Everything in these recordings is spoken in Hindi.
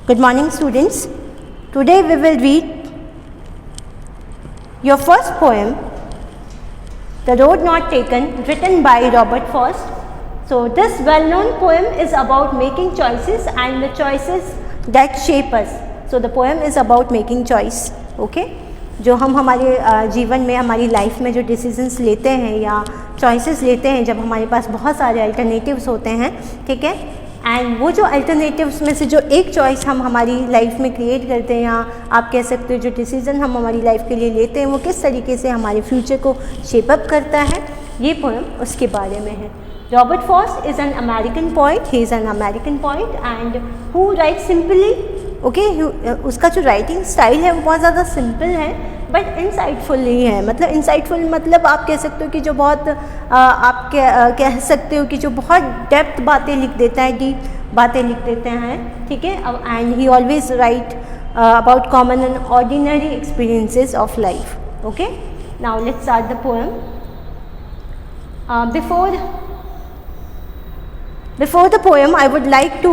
Good morning, students. Today we will read your first poem, The Road Not Taken, written by Robert Frost. So this well-known poem is about making choices and the choices that shape us. So the poem is about making choice. Okay? जो हम हमारे जीवन में, हमारी लाइफ में जो डिसीजंस लेते हैं या चॉइसेस लेते हैं, जब हमारे पास बहुत सारे अल्टरनेटिव्स होते हैं, ठीक है, एंड वो जो अल्टरनेटिव्स में से जो एक चॉइस हम हमारी लाइफ में क्रिएट करते हैं, या आप कह सकते हो जो डिसीज़न हम हमारी लाइफ के लिए लेते हैं, वो किस तरीके से हमारे फ्यूचर को शेप अप करता है, ये पोएम उसके बारे में है. Robert Frost is an American poet. He is an American poet and who right simply. Okay, उसका जो राइटिंग स्टाइल है वो बहुत ज़्यादा सिंपल है बट इंसाइटफुल नहीं है. मतलब इंसाइटफुल मतलब आप कह सकते हो कि जो बहुत आप कह सकते हो कि जो बहुत डेप्थ बातें लिख देता है, डीप बातें लिख देते हैं, ठीक है. And he always right about common and ordinary experiences of life. Okay, now let's start the poem. Before the poem, I would like to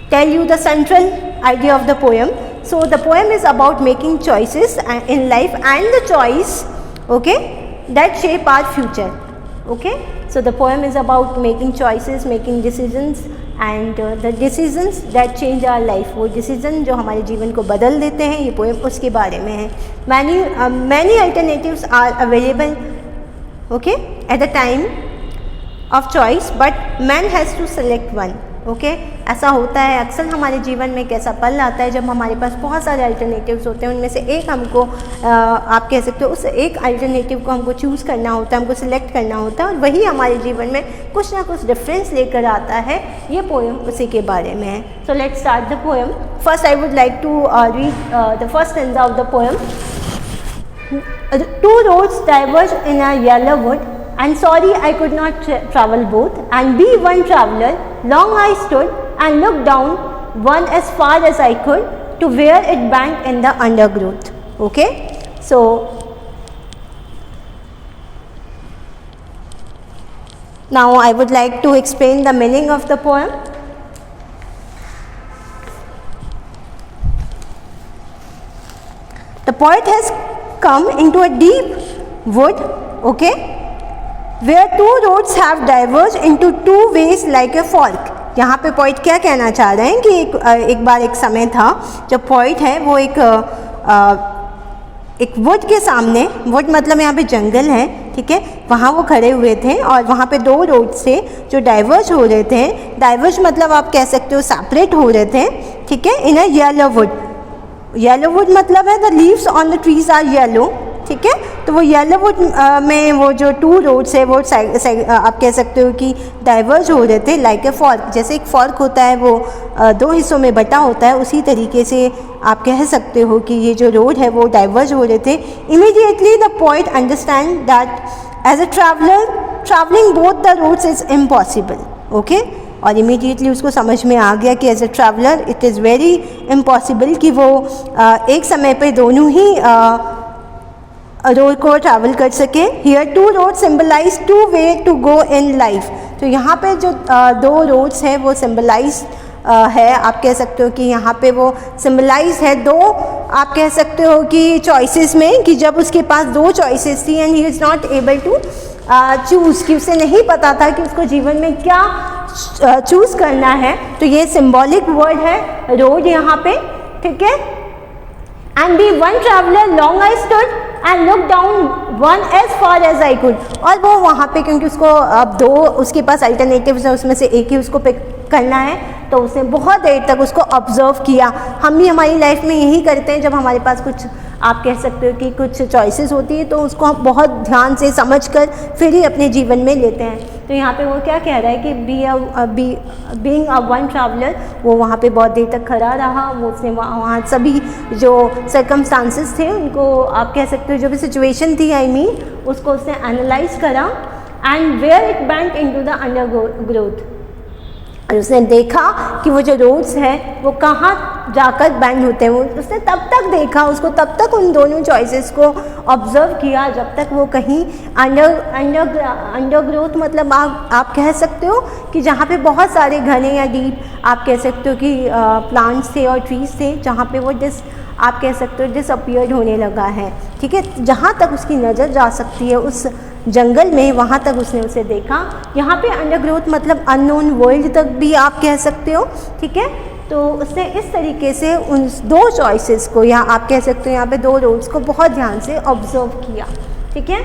tell you the central idea of the poem. So the poem is about making choices in life and the choice, okay, that shape our future. Okay, so the poem is about making choices, making decisions and the decisions that change our life. वो decision जो हमारे जीवन को बदल देते हैं, ये poem उसके बारे में है. Many alternatives are available, okay, at the time of choice, but man has to select one. Okay, ऐसा होता है अक्सर हमारे जीवन में. कैसा पल आता है जब हमारे पास बहुत सारे अल्टरनेटिव्स होते हैं, उनमें से एक हमको आप कह सकते हो उस एक अल्टरनेटिव को हमको चूज़ करना होता है, हमको सिलेक्ट करना होता है, और वही हमारे जीवन में कुछ ना कुछ डिफरेंस लेकर आता है. ये पोएम उसी के बारे में है. So let's start the poem. First I would like to read the first stanza of the poem. Two roads diverge in a yellow wood, and sorry I could not travel both, and be one traveler. Long I stood and looked down one as far as I could, to where it banked in the undergrowth. Okay, so now I would like to explain the meaning of the poem. The poet has come into a deep wood, okay, where two roads have diverged into two ways like a fork. यहाँ पे पोइट क्या कहना चाह रहे हैं कि एक बार एक समय था जब पोइट है वो एक वुड के सामने, वुड मतलब यहाँ पे जंगल है, ठीक है, वहाँ वो खड़े हुए थे और वहाँ पे दो रोड से जो डाइवर्ज हो रहे थे, डाइवर्ज मतलब आप कह सकते हो सेपरेट हो रहे थे, ठीक है, in a yellow wood. Yellow wood मतलब है the leaves on the trees are yellow, ठीक है. तो वो येलो वुड में वो जो टू रोड्स है वो आप कह सकते हो कि डाइवर्ज हो रहे थे लाइक ए फॉर्क. जैसे एक फॉर्क होता है वो दो हिस्सों में बटा होता है, उसी तरीके से आप कह सकते हो कि ये जो रोड है वो डाइवर्ज हो रहे थे. Immediately the poet understand that as a traveller travelling both the roads is impossible. Okay, और इमीडिएटली उसको समझ में आ गया कि as a traveller it is very impossible कि वो एक समय पे दोनों ही रोड को ट्रैवल कर सके. Here two road symbolise two way to go in life. तो यहाँ पे जो दो रोड्स हैं वो सिम्बलाइज है, आप कह सकते हो कि यहाँ पे वो सिम्बलाइज है दो, आप कह सकते हो कि चॉइसेस में, कि जब उसके पास दो चॉइसेस थी and he is not able to choose, कि उसे नहीं पता था कि उसको जीवन में क्या चूज़ करना है. तो ये सिम्बॉलिक वर्ड है रोड यहाँ पे, ठीक है. And be one traveler, long I stood and looked down one as far as I could. और वो वहाँ पे क्योंकि उसको अब दो उसके पास अल्टरनेटिव्स है, उसमें से एक ही उसको पिक करना है, तो उसने बहुत देर तक उसको ऑब्जर्व किया. हम भी हमारी लाइफ में यही करते हैं जब हमारे पास कुछ आप कह सकते हो कि कुछ चॉइसेस होती है, तो उसको हम बहुत ध्यान से समझकर फिर ही अपने जीवन में लेते हैं. तो यहाँ पे वो क्या कह रहा है कि बीइंग अ वन ट्रैवलर, वो वहाँ पे बहुत देर तक खड़ा रहा. वो उसने वहाँ सभी जो सर्कमस्टांसेस थे उनको आप कह सकते हो, जो भी सिचुएशन थी उसको उसने एनालाइज करा. And where it bank into the undergrowth. और उसने देखा कि वो जो रोड्स हैं वो कहाँ जाकर बैंड होते हैं। वो उसने तब तक देखा, उसको तब तक उन दोनों चॉइसेस को ऑब्ज़र्व किया जब तक वो कहीं अंडर ग्रोथ, मतलब आप कह सकते हो कि जहाँ पे बहुत सारे घने या डीप आप कह सकते हो कि प्लांट्स थे और ट्रीज थे, जहाँ पे वो आप कह सकते हो डिसअपियर्ड होने लगा है। ठीक है, जहाँ तक उसकी नज़र जा सकती है उस जंगल में, वहाँ तक उसने उसे देखा। यहाँ पे अंडरग्रोथ मतलब अननोन वर्ल्ड तक भी आप कह सकते हो। ठीक है, तो उसने इस तरीके से उन दो चॉइसेस को, या आप कह सकते हो यहाँ पे दो रोड्स को बहुत ध्यान से ऑब्जर्व किया। ठीक है,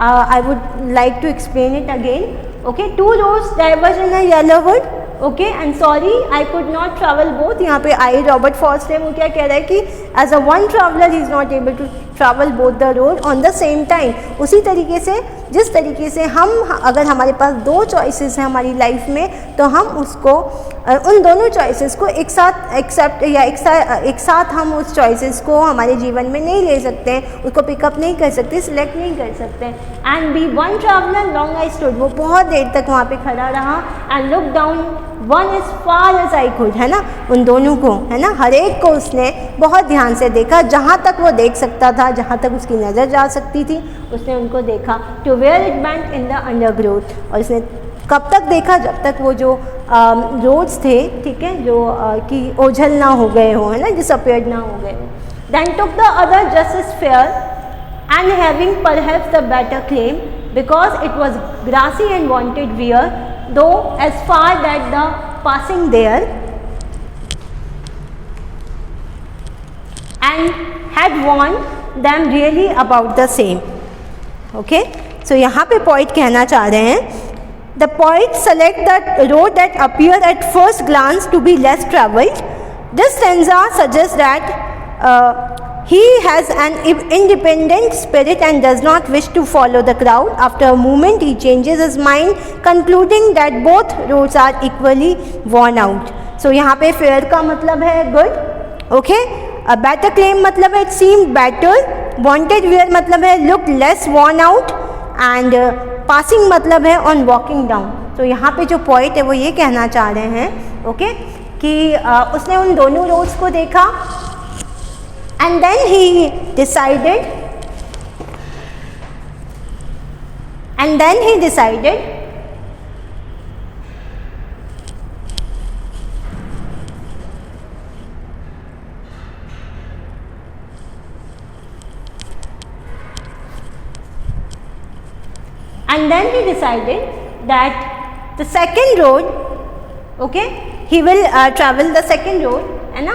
I would like to explain it again. Okay, two roads diverge in a yellow wood. Okay, and sorry I could not travel both. यहाँ पे आई रॉबर्ट फॉस्ट है, वो क्या कह रहा है कि as a one traveller he is not able to travel both the road on the same time. उसी तरीके से जिस तरीके से हम, अगर हमारे पास दो चॉइसेस हैं हमारी लाइफ में, तो हम उसको उन दोनों चॉइसेस को एक साथ एक्सेप्ट या एक साथ हम उस चॉइसेस को हमारे जीवन में नहीं ले सकते हैं, उसको पिकअप नहीं कर सकते, सिलेक्ट नहीं कर सकते। And be one traveller long I stood, वो बहुत देर तक वहाँ पे खड़ा रहा। And look down one as far as I could, है ना, उन दोनों को, है ना, हर एक को उसने बहुत ध्यान से देखा, जहाँ तक वो देख सकता था, जहाँ तक उसकी नज़र जा सकती थी, उसने उनको देखा। To where it bend in the undergrowth, और उसने कब तक देखा, जब तक वो जो रोड्स थे, ठीक है, जो कि ओझल ना हो गए हो, है ना, डिसअपियर्ड ना हो गए हो। Then took the other just as fair and having perhaps the better claim because it was grassy and wanted wear, though as far that the passing there and had warned them really about the same. Okay, so यहाँ पे poet कहना चाह रहे हैं, the poet select the road that appear at first glance to be less traveled. This stanza suggests that he has an independent spirit and does not wish to follow the crowd. After a moment he changes his mind, concluding that both roads are equally worn out. So यहाँ पे fair का मतलब है good, okay, better claim मतलब है it seemed better, wanted where मतलब है looked less worn out, and passing मतलब है on walking down. तो यहाँ पे जो poet है वो ये कहना चाह रहे हैं, okay, कि उसने उन दोनों roads को देखा, and then he decided that the second road, okay, he will travel the second road, है ना।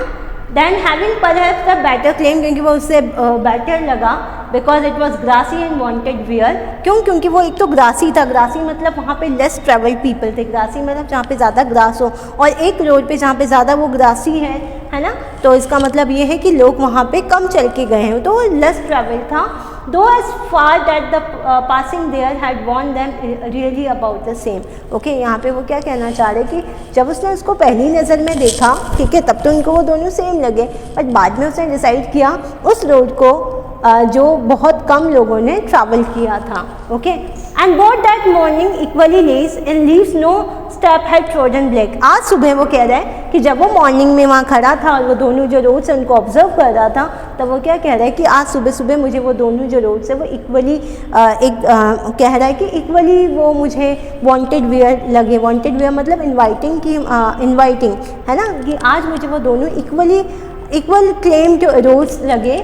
Then having perhaps the better claim, क्योंकि वो उससे better लगा, because it was grassy and wanted wear। क्यों? क्योंकि वो एक तो ग्रासी था, ग्रासी मतलब वहाँ पे लेस ट्रेवल्ड पीपल थे, ग्रासी मतलब जहाँ पे ज़्यादा ग्रास हो, और एक रोड पे जहाँ पे ज़्यादा वो ग्रासी है ना, तो इसका मतलब ये है कि लोग वहाँ पे कम चल के गए हैं, तो लेस ट्रेवल था। Though as far that the passing there had warned them really about the same. Okay, यहाँ पे वो क्या कहना चाह रहे कि जब उसने उसको पहली नज़र में देखा, ठीक है, तब तो उनको वो दोनों सेम लगे, बट बाद में उसने डिसाइड किया उस रोड को जो बहुत कम लोगों ने ट्रैवल किया था। Okay, and both that morning equally less in leaves no step had trodden black. आज सुबह वो कह रहा है कि जब वो मॉर्निंग में वहाँ खड़ा था और वो दोनों जो रोड्स हैं उनको ऑब्जर्व कर रहा था, तब वो क्या कह रहा है कि आज सुबह सुबह मुझे वो दोनों जो रोड्स है वो इक्वली कह रहा है कि इक्वली वो मुझे वांटेड वेयर लगे। वांटेड वेयर मतलब इनवाइटिंग की इनवाइटिंग, है ना, कि आज मुझे वो दोनों इक्वल क्लेम्ड रोड्स लगे।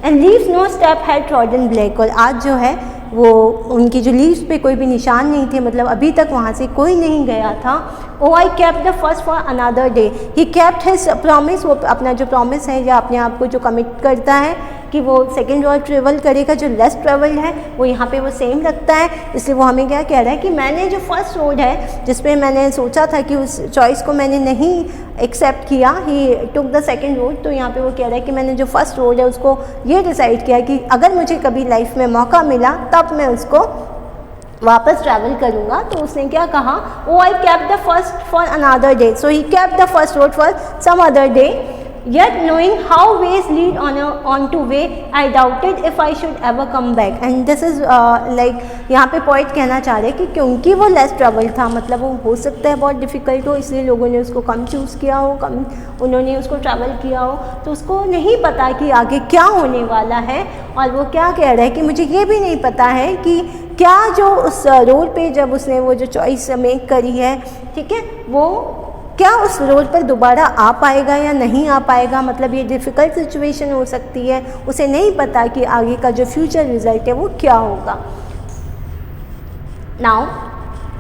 And leaves no step had trodden black, और आज जो है वो उनकी जो लीव्स पे कोई भी निशान नहीं थे, मतलब अभी तक वहाँ से कोई नहीं गया था। Oh I kept the first for another day, he kept his promise, वो अपना जो प्रॉमिस है या अपने आप को जो कमिट करता है कि वो सेकेंड रोड ट्रेवल करेगा, जो लेस ट्रेवल है वो यहाँ पे वो सेम रखता है। इसलिए वो हमें क्या कह रहा है कि मैंने जो फर्स्ट रोड है जिस पे मैंने सोचा था कि उस चॉइस को मैंने नहीं एक्सेप्ट किया, ही टुक द सेकेंड रोड, तो यहाँ पे वो कह रहा है कि मैंने जो फर्स्ट रोड है उसको ये डिसाइड किया कि अगर मुझे कभी लाइफ में मौका मिला तब मैं उसको वापस ट्रैवल करूँगा। तो उसने क्या कहा, oh I kept the first for another day, so he kept the first road for some other day. Yet knowing how ways lead on to way, I doubted if I should ever come back. And this is like यहाँ पे पॉइंट कहना चाह रहे हैं कि क्योंकि वो लेस ट्रैवल था, मतलब वो हो सकता है बहुत डिफ़िकल्ट हो, इसलिए लोगों ने उसको कम चूज़ किया हो, कम उन्होंने उसको ट्रैवल किया हो, तो उसको नहीं पता कि आगे क्या होने वाला है। और वो क्या कह रहा है कि मुझे ये भी नहीं पता है कि क्या जो उस रोड पे जब उसने वो जो चॉइस मेक करी है, ठीक है, वो क्या उस रोड पर दोबारा आ पाएगा या नहीं आ पाएगा। मतलब ये डिफ़िकल्ट सिचुएशन हो सकती है, उसे नहीं पता कि आगे का जो फ्यूचर रिजल्ट है वो क्या होगा। Now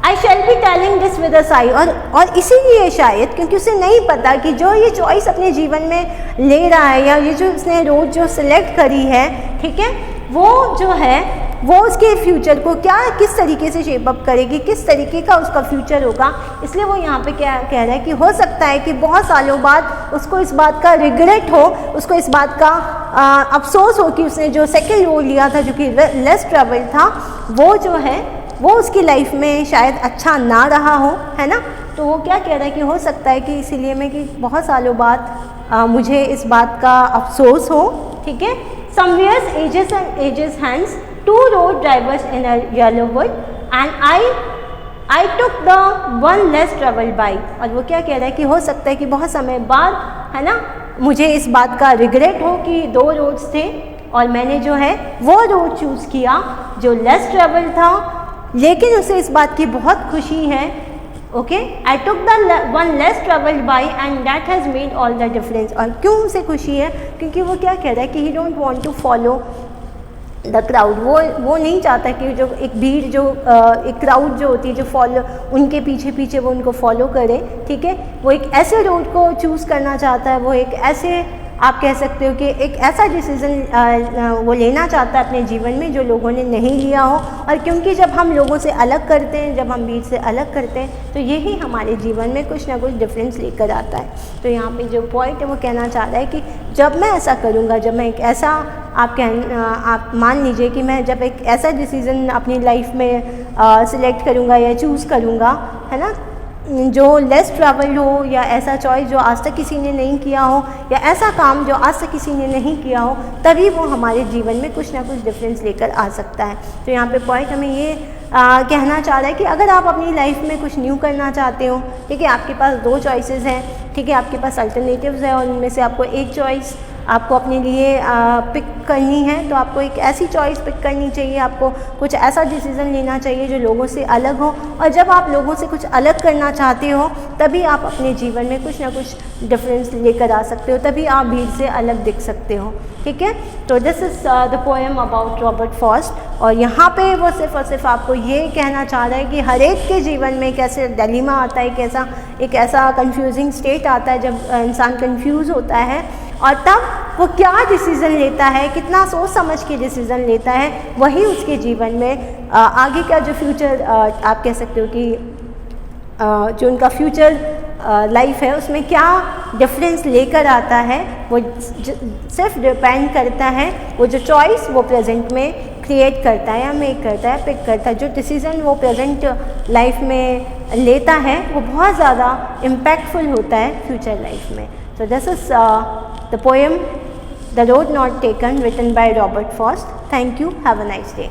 I shall be telling this with a Sai, और इसीलिए शायद क्योंकि उसे नहीं पता कि जो ये चॉइस अपने जीवन में ले रहा है या ये जो उसने रोड जो सिलेक्ट करी है, ठीक है, वो जो है वो उसके फ्यूचर को क्या किस तरीके से शेप अप करेगी, किस तरीके का उसका फ्यूचर होगा। इसलिए वो यहाँ पे क्या कह रहा है कि हो सकता है कि बहुत सालों बाद उसको इस बात का रिग्रेट हो, उसको इस बात का अफसोस हो कि उसने जो सेकेंड रोड लिया था जो कि लेस ट्रैवल था, वो जो है वो उसकी लाइफ में शायद अच्छा ना रहा हो, है ना। तो वो क्या कह रहा है कि हो सकता है कि इसीलिए मैं कि बहुत सालों बाद मुझे इस बात का अफसोस हो, ठीक है। Somewhere ages and ages hence, two road drivers in a yellow wood, and I took the one less traveled by. और वो क्या कह रहा है कि हो सकता है कि बहुत समय बाद, है ना, मुझे इस बात का रिग्रेट हो कि दो रोड्स थे और मैंने जो है वो रोड चूज़ किया जो लेस ट्रेवल था, लेकिन उसे इस बात की बहुत खुशी है। Okay, I took the one less travelled by and that has made all the difference. और क्यों उसे खुशी है? क्योंकि वो क्या कह रहा है कि he don't want to follow the crowd. वो नहीं चाहता कि जो एक भीड़ जो एक क्राउड जो होती है जो फॉलो उनके पीछे पीछे वो उनको फॉलो करे, ठीक है। वो एक ऐसे रोड को चूज़ करना चाहता है, वो एक ऐसे आप कह सकते हो कि एक ऐसा डिसीज़न वो लेना चाहता है अपने जीवन में जो लोगों ने नहीं लिया हो। और क्योंकि जब हम लोगों से अलग करते हैं, जब हम भीड़ से अलग करते हैं, तो यही हमारे जीवन में कुछ ना कुछ डिफरेंस लेकर आता है। तो यहाँ पे जो पॉइंट है वो कहना चाह रहा है कि जब मैं ऐसा करूँगा, जब मैं एक ऐसा आप मान लीजिए कि मैं जब एक ऐसा डिसीज़न अपनी लाइफ में सिलेक्ट करूँगा या चूज़ करूँगा, है ना, जो लेस ट्रैवल हो या ऐसा चॉइस जो आज तक किसी ने नहीं किया हो या ऐसा काम जो आज तक किसी ने नहीं किया हो, तभी वो हमारे जीवन में कुछ ना कुछ डिफरेंस लेकर आ सकता है। तो यहाँ पे पॉइंट हमें ये कहना चाह रहा है कि अगर आप अपनी लाइफ में कुछ न्यू करना चाहते हो, ठीक है, आपके पास दो चॉइसेस हैं, ठीक है, आपके पास अल्टरनेटिव्स हैं और उनमें से आपको एक चॉइस आपको अपने लिए पिक करनी है, तो आपको एक ऐसी चॉइस पिक करनी चाहिए, आपको कुछ ऐसा डिसीज़न लेना चाहिए जो लोगों से अलग हो। और जब आप लोगों से कुछ अलग करना चाहते हो, तभी आप अपने जीवन में कुछ ना कुछ डिफरेंस लेकर आ सकते हो, तभी आप भीड़ से अलग दिख सकते हो, ठीक है। तो this is the poem about Robert Frost. और यहाँ पे वो सिर्फ और सिर्फ आपको ये कहना चाह रहा है कि हर एक के जीवन में कैसे डिलेमा आता है, कैसा एक ऐसा कंफ्यूजिंग स्टेट आता है जब इंसान कंफ्यूज होता है, और तब वो क्या डिसीज़न लेता है, कितना सोच समझ के डिसीज़न लेता है, वही उसके जीवन में आगे का जो फ्यूचर आप कह सकते हो कि जो उनका फ्यूचर लाइफ है उसमें क्या डिफरेंस लेकर आता है, वो सिर्फ डिपेंड करता है वो जो चॉइस वो प्रेजेंट में क्रिएट करता है या मेक करता है, पिक करता है। जो डिसीज़न वो प्रेजेंट लाइफ में लेता है वो बहुत ज़्यादा इम्पैक्टफुल होता है फ्यूचर लाइफ में। So this is the poem The Road Not Taken, written by Robert Frost. Thank you. Have a nice day.